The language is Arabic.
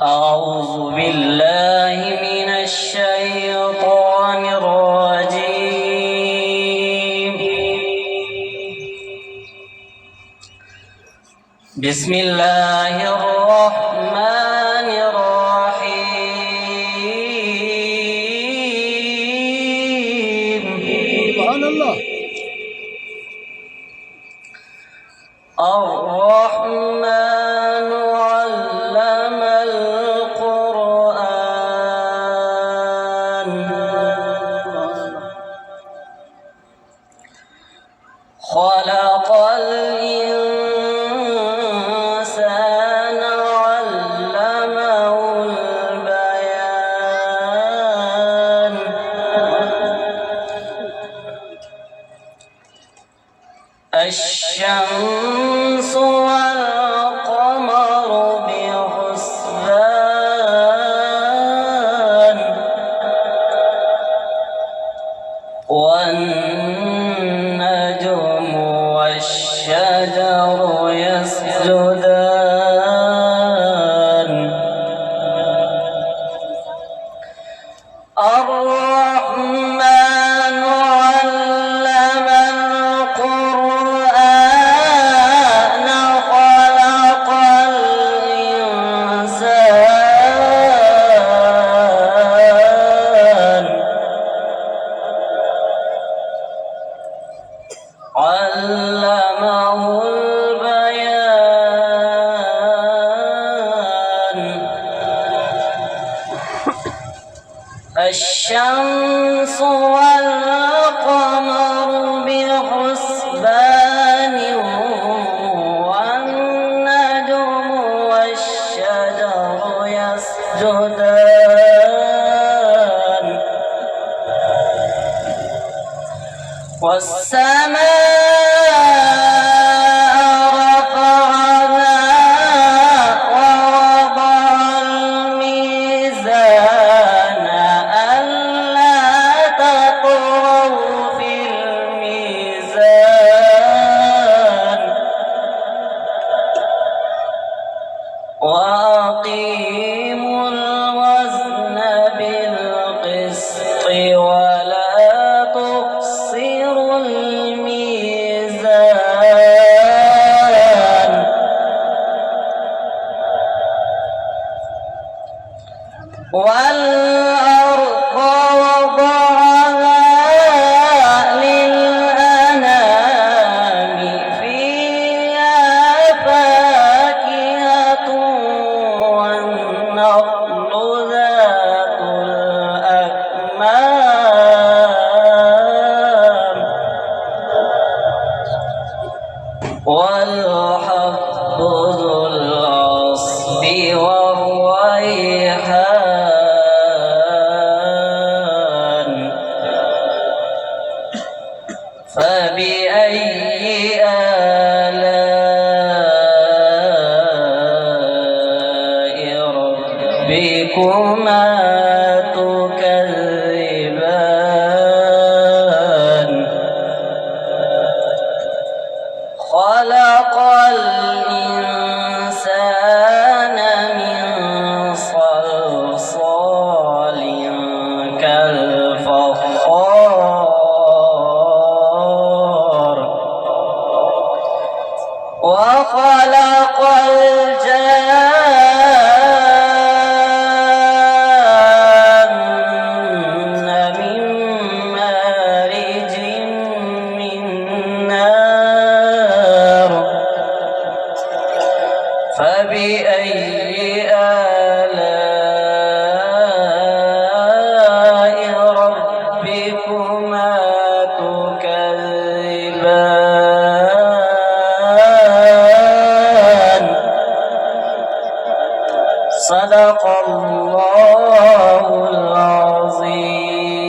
أعوذ بالله من الشيطان الرجيم. بسم الله الرحمن الرحيم. سبحان الله. الرحمن علم القرآن خلق الإنسان علمه البيان الشمس والقمر بحسبان والنجم والشجر يسجدان الرحمن علم القرآن خلق الإنسان علمه البيان الشمس والقمر بحسبان والنجم والشجر يسجدان والسماء رفعها ووضع الميزان ألا تطغوا في الميزان وأقيموا الوزن بالقسط ولا تخسروا الميزان والأرض وضعها للأنام فيها فاكهة والنخل ذات الأكمام والحب ذو العصف والريحان فبأي آلاء ربكما تكذبان خلق الإنسان من صلصال كالفخار وخلق الجان من مارج من نار فبأي آلاء ربكما تكذبان صدق الله العظيم.